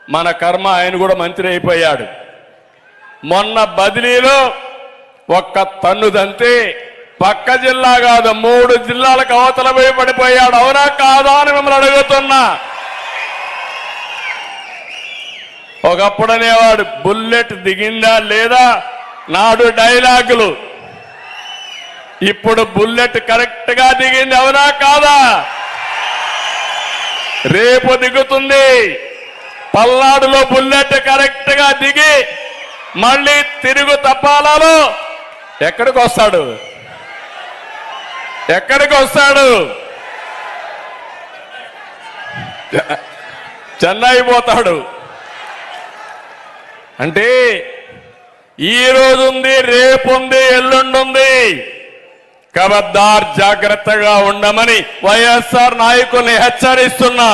మన కర్మ ఆయన కూడా మంత్రి అయిపోయాడు. మొన్న బదిలీలో ఒక్క తన్నుదంతే పక్క జిల్లా కాదు 3 జిల్లాలకు అవతల పోయి పడిపోయాడు. అవునా కాదా అని మిమ్మల్ని అడుగుతున్నా. ఒకప్పుడు అనేవాడు బుల్లెట్ దిగిందా లేదా నాడు డైలాగులు. ఇప్పుడు బుల్లెట్ కరెక్ట్ గా దిగింది. అవునా కాదా? రేపు దిగుతుంది. పల్నాడులో బుల్లెట్ కరెక్ట్ గా దిగి మళ్ళీ తిరుగు తప్పాలలో ఎక్కడికి వస్తాడు? ఎక్కడికి వస్తాడు? చెన్నై పోతాడు. అంటే ఈ రోజు ఉంది, రేపు ఉంది, ఎల్లుండుంది. ఖబర్దార్ జాగ్రత్తగా ఉండమని వైఎస్ఆర్ నాయకుల్ని హెచ్చరిస్తున్నా.